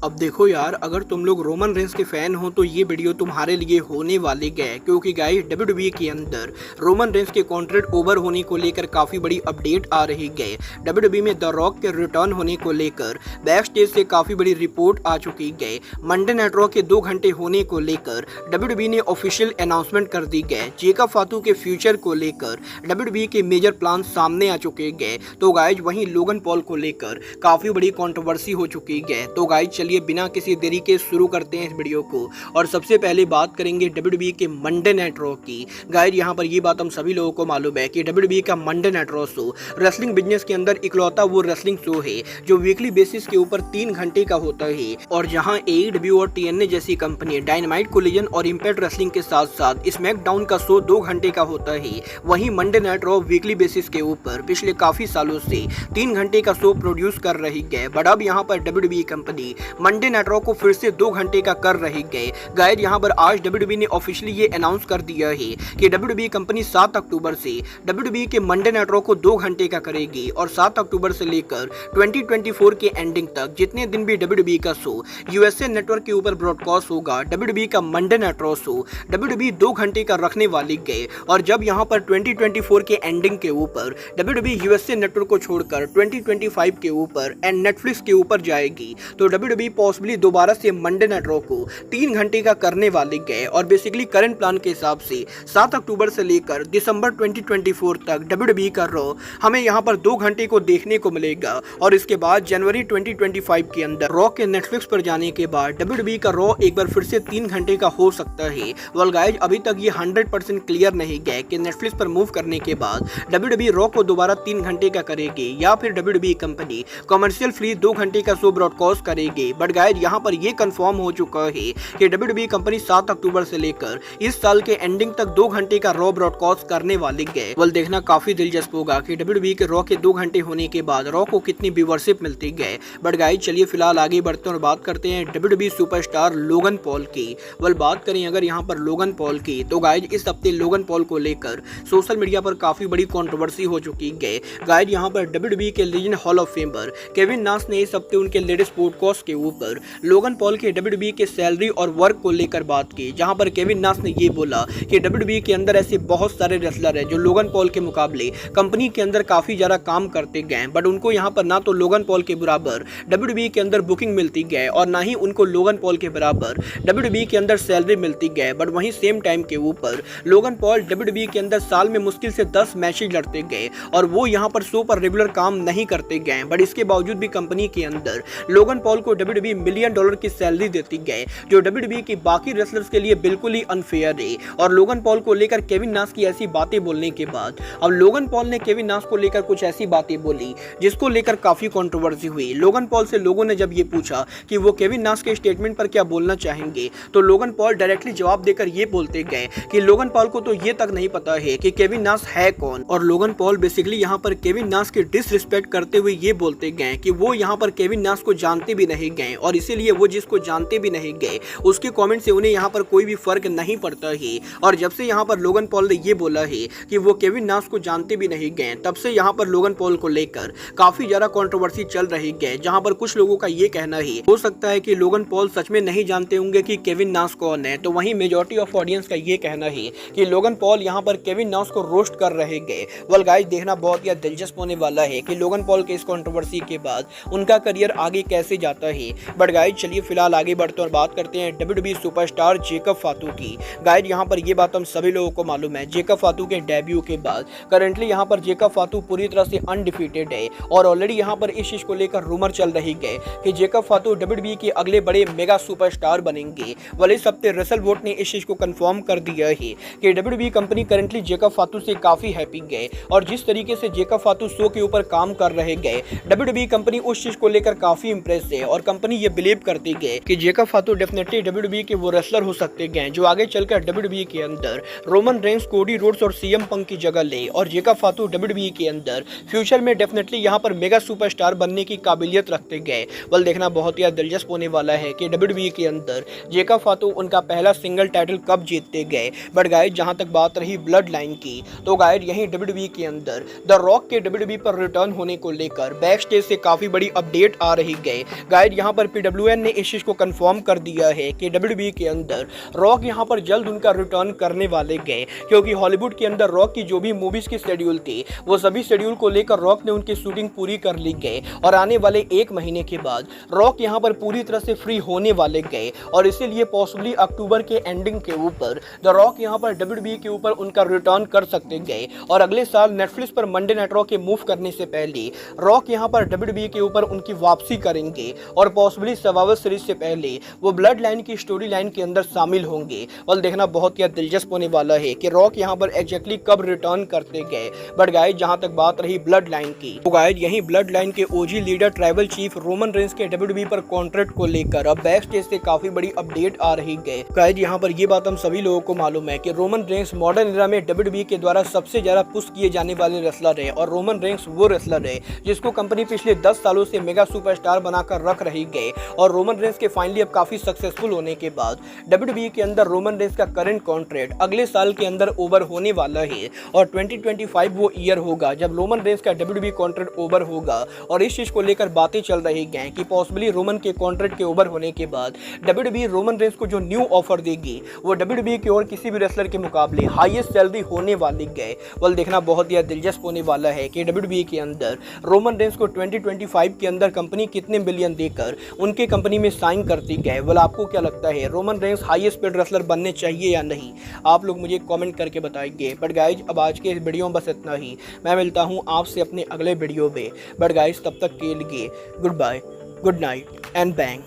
अब देखो यार, अगर तुम लोग रोमन रेंस के फैन हो तो ये वीडियो तुम्हारे लिए होने वाली है, क्योंकि गाइस डब्ल्यूडब्ल्यूई के अंदर रोमन रेंस के कॉन्ट्रैक्ट ओवर होने को लेकर काफी बड़ी अपडेट आ रही है। डब्ल्यूडब्ल्यूई में द रॉक के रिटर्न होने को लेकर बैक स्टेज से काफी बड़ी रिपोर्ट आ चुकी है। मंडे नाइट रॉ के 2 घंटे होने को लेकर डब्ल्यूडब्ल्यूई ने ऑफिशियल अनाउंसमेंट कर दी है। जेकब फातू के फ्यूचर को लेकर डब्ल्यूडब्ल्यूई के मेजर प्लान सामने आ चुके हैं। तो गाइस वहीं लोगन पॉल को लेकर काफी बड़ी कंट्रोवर्सी हो चुकी है। तो गाइस चलिए बिना किसी देरी के शुरू करते हैं इस वीडियो को। और सबसे पहले बात करेंगे डब्ल्यूडब्ल्यूई के मंडे नाइट रॉ की। गाइस यहाँ पर ये बात हम सभी लोगों को मालूम है कि डब्ल्यूडब्ल्यूई का Monday night raw show wrestling business के अंदर इकलौता वो रेसलिंग शो है जो वीकली बेसिस के ऊपर 3 घंटे का होता है। और जहां AEW और TNA जैसी कंपनी डायनामाइट कोलिजन और इम्पैक्ट रेसलिंग के साथ साथ स्मैकडाउन का शो 2 घंटे का होता है, वहीं Monday night raw weekly basis के ऊपर पिछले काफी सालों से 3 घंटे का शो प्रोड्यूस कर रही है। बट अब यहाँ पर WWE company Monday night raw को फिर से 2 घंटे का कर रही है। गाइस यहाँ पर आज डब्ल्यूडब्ल्यूई ने ऑफिशियली ये अनाउंस कर दिया है कि डब्ल्यूडब्ल्यूई कंपनी 7 अक्टूबर से डब्ल्यूडब्ल्यूई के मंडे नाइट रॉ को 2 घंटे का करेगी और 7 अक्टूबर से लेकर 2024 के एंडिंग तक जितने दिन भी डब्ल्यूडब्ल्यूई का शो यूएसए नेटवर्क के ऊपर ब्रॉडकास्ट होगा, डब्ल्यूडब्ल्यूई का Monday night raw show WWE 2 घंटे का रखने वाली है। और जब यहाँ पर 2024 के एंडिंग के ऊपर डब्ल्यूडब्ल्यूई यूएसए नेटवर्क को छोड़कर 2025 के ऊपर एंड नेटफ्लिक्स के ऊपर जाएगी, तो डब्ल्यूडब्ल्यूई पॉसिबली दोबारा से मंडे नाइट रॉ को 3 घंटे का करने वाली है। और बेसिकली करंट प्लान के हिसाब से 7 अक्टूबर से लेकर दिसंबर 2024 तक डब्ल्यूडब्ल्यूई का रॉ हमें यहाँ पर 2 घंटे को देखने को मिलेगा। और इसके बाद जनवरी 2025 के अंदर रॉ के नेटफ्लिक्स पर जाने के बाद डब्ल्यूडब्ल्यूई का रॉ एक बार फिर से 3 घंटे का हो सकता है। वेल गाइस, अभी तक ये 100% क्लियर नहीं है कि नेटफ्लिक्स पर मूव करने के बाद डब्ल्यूडब्ल्यूई रॉ को दोबारा 3 घंटे का करेगी या फिर डब्ल्यूडब्ल्यूई कंपनी कमर्शियल फ्री 2 घंटे का शो ब्रॉडकास्ट करेगी। बट गाइस यहाँ पर ये कंफर्म हो चुका है कि डब्ल्यूडब्ल्यूई कंपनी 7 अक्टूबर से लेकर इस साल के एंडिंग तक 2 घंटे का रॉ ब्रॉडकास्ट करने वाली है। वेल देखना काफी दिलचस्प होगा कि डब्ल्यूडब्ल्यूई के रॉ के 2 घंटे होने के बाद रॉ को कितनी व्यूअरशिप मिलती है। बट गाइस चलिए फिलहाल आगे बढ़ते हैं और बात करते हैं डब्ल्यूडब्ल्यूई सुपरस्टार लोगन पॉल की। वेल बात करें अगर यहाँ पर लोगन पॉल की, तो गाइस इस हफ्ते लोगन पॉल को लेकर सोशल मीडिया पर काफी बड़ी कंट्रोवर्सी हो चुकी है। गाइस यहाँ पर डब्ल्यूडब्ल्यूई के legend hall of famer Kevin नाश ने इस हफ्ते उनके लेटेस्ट पॉडकास्ट के ऊपर लोगन पॉल के डब्ल्यूडब्ल्यूई के सैलरी और वर्क को लेकर बात की, जहां पर केविन नाश ने ये बोला कि डब्ल्यूडब्ल्यूई के अंदर ऐसे बहुत सारे रेसलर हैं जो लोगन पॉल के मुकाबले कंपनी के अंदर काफी ज्यादा काम करते गए, बट उनको यहाँ पर ना तो लोगन पॉल के बराबर डब्ल्यूडब्ल्यूई के अंदर बुकिंग मिलती गए और ना ही उनको लोगन पॉल के बराबर डब्ल्यूडब्ल्यूई के अंदर सैलरी मिलती गए। बट वहीं सेम टाइम के ऊपर लोगन पॉल डब्ल्यूडब्ल्यूई के अंदर साल में मुश्किल से 10 मैचेज लड़ते गए और वो यहाँ पर शो पर रेगुलर काम नहीं करते गए। बट इसके बावजूद भी कंपनी के अंदर लोगन पॉल को डब्ल्यूडब्ल्यूई $1 मिलियन की सैलरी देती गए, जो डब्ल्यूडब्ल्यूई की बाकी रेसलर्स के लिए बिल्कुल ही अनफेयर है। और लोगन पॉल को लेकर केविन नाश की ऐसी बातें बोलने के बाद अब लोगन पॉल ने केविन नाश को लेकर कुछ ऐसी बातें बोली जिसको लेकर काफी कंट्रोवर्सी हुई। लोगन पॉल से लोगों ने जब ये पूछा कि वो केविन नाश के स्टेटमेंट पर क्या बोलना चाहेंगे, तो लोगन पॉल डायरेक्टली जवाब देकर ये बोलते गए कि लोगन पॉल को तो ये तक नहीं पता है कि केविन नाश है कौन। और लोगन पॉल बेसिकली यहाँ पर केविन नाश की डिसरिस्पेक्ट करते हुए ये बोलते गए कि वो यहाँ पर केविन नाश को जानते भी नहीं गए और इसीलिए वो जिसको जानते भी नहीं गए उसके कमेंट से उन्हें यहाँ पर कोई भी फर्क नहीं पड़ता है। और जब से यहाँ पर लोगन पॉल ने ये बोला है कि वो केविन नाश को जानते भी नहीं गए, तब से यहाँ पर लोगन पॉल को लेकर काफी ज्यादा कंट्रोवर्सी चल रही है, जहाँ पर कुछ लोगों का ये कहना है हो सकता है कि लोगन पॉल सच में नहीं जानते होंगे कि केविन नाश कौन है, तो वहीं मेजॉरिटी ऑफ ऑडियंस का ये कहना है कि लोगन पॉल यहाँ पर केविन नाश को रोस्ट कर रहे गए। वेल गाइस देखना बहुत ही दिलचस्प होने वाला है कि लोगन पॉल के इस कंट्रोवर्सी के बाद उनका करियर आगे कैसे जाता है। बट गाइस चलिए फिलहाल आगे बढ़ते और बात करते हैं डब्ल्यूडब्ल्यूई सुपरस्टार जेकब फातू की। गाइस यहाँ पर ये बात हम सभी लोगों को मालूम है, जेकब फातू के डेब्यू के बाद करंटली यहाँ पर जेकब फातू पूरी तरह से अनडिफीटेड है और ऑलरेडी यहाँ पर इस चीज को लेकर रूमर चल रही है कि जेकब फातू डब्ल्यूडब्ल्यूई के अगले बड़े मेगा सुपरस्टार बनेंगे। वाले इस हफ्ते रसल वोट ने इस चीज को कंफर्म कर दिया है कि डब्ल्यूडब्ल्यूई कंपनी करंटली जेकब फातू से काफी हैप्पी है और जिस तरीके से जेकब फातू शो के ऊपर काम कर रहे गए, डब्ल्यूडब्ल्यूई कंपनी उस चीज को लेकर काफी इंप्रेस है और कंपनी ये बिलीव करती है कि जेकब फातू डेफिनेटली डब्ल्यूडब्ल्यूई के वो रेसलर हो सकते हैं जो आगे चलकर डब्ल्यूडब्ल्यूई के अंदर रोमन रेंस, कोडी रोड्स और सीएम पंक की जगह ले। और जेकब फातू डब्ल्यूडब्ल्यूई के अंदर फ्यूचर में डेफिनेटली यहाँ पर मेगा सुपरस्टार बनने की काबिलियत रखते गए। बल देखना बहुत ही दिलचस्प होने वाला है कि डब्ल्यूडब्ल्यूई के अंदर जेकब फातू उनका पहला सिंगल टाइटल कब जीतते गए। बट गाइस जहां तक बात रही ब्लड लाइन की, तो गाइस यहीं डब्ल्यूडब्ल्यूई के अंदर द रॉक के डब्ल्यूडब्ल्यूई पर रिटर्न होने को लेकर बैक स्टेज से काफी बड़ी अपडेट आ रही है। गाइस यहाँ पर PWN ने इस चीज को कंफर्म कर दिया है कि WWE के अंदर रॉक यहाँ पर जल्द उनका रिटर्न करने वाले गए, क्योंकि हॉलीवुड के अंदर रॉक की जो भी मूवीज की शेड्यूल थी वो सभी शेड्यूल को लेकर रॉक ने उनकी शूटिंग पूरी कर ली गए और आने वाले 1 महीने के बाद रॉक यहाँ पर पूरी तरह से फ्री होने वाले गए और इसीलिए पॉसिबली अक्टूबर के एंडिंग के ऊपर द रॉक यहाँ पर WWE के ऊपर उनका रिटर्न कर सकते गए और अगले साल नेटफ्लिक्स पर मंडे नाइट रॉ के मूव करने से पहले रॉक यहाँ पर WWE के ऊपर उनकी वापसी करेंगे और पॉसिबली सर्वाइवर सीरीज से पहले वो ब्लड लाइन की स्टोरी लाइन के अंदर शामिल होंगे। और देखना बहुत ही दिलचस्प होने वाला है कि रॉक यहाँ पर एग्जैक्टली कब रिटर्न करते गए। बट गाइस जहां तक बात रही ब्लड लाइन की, तो गाइस यही ब्लड लाइन के OG leader tribal chief Roman Reigns के WWE पर कॉन्ट्रैक्ट को लेकर अब बैक स्टेज से काफी बड़ी अपडेट आ रही है। गाइस यहाँ पर ये बात हम सभी लोगों को मालूम है कि रोमन रेंस मॉडर्न एरा में WWE के द्वारा सबसे ज्यादा पुश किए जाने वाले रेसलर है और रोमन रेंस वो रेसलर है जिसको कंपनी पिछले 10 सालों से मेगा सुपरस्टार बनाकर रख रही है और रोमन रेंस के फाइनली अब काफी सक्सेसफुल होने के बाद WWE के अंदर रोमन रेंस का करंट कॉन्ट्रैक्ट अगले साल के अंदर ओवर होने वाला है और 2025 वो ईयर होगा जब रोमन रेंस का WWE कॉन्ट्रैक्ट ओवर होगा और इस चीज को लेकर बातें चल रही हैं कि पॉसिबली रोमन के कॉन्ट्रैक्ट के ओवर होने के बाद WWE रोमन रेंस को जो न्यू ऑफर देगी वो WWE के और किसी भी रेसलर के मुकाबले हाईएस्ट सैलरी होने वाली है। वल देखना बहुत ही दिलचस्प होने वाला है कि WWE के अंदर रोमन रेंस को 2025 के अंदर कंपनी कितने बिलियन देकर उनके कंपनी में साइन करती है। वल आपको क्या लगता है, Roman Reigns highest paid wrestler बनने चाहिए या नहीं? आप लोग मुझे कमेंट करके बताइए। बट गाइज अब आज के इस वीडियो में बस इतना ही। मैं मिलता हूँ आपसे अपने अगले वीडियो में। बट गाइज तब तक के लिए good bye, good night and bang.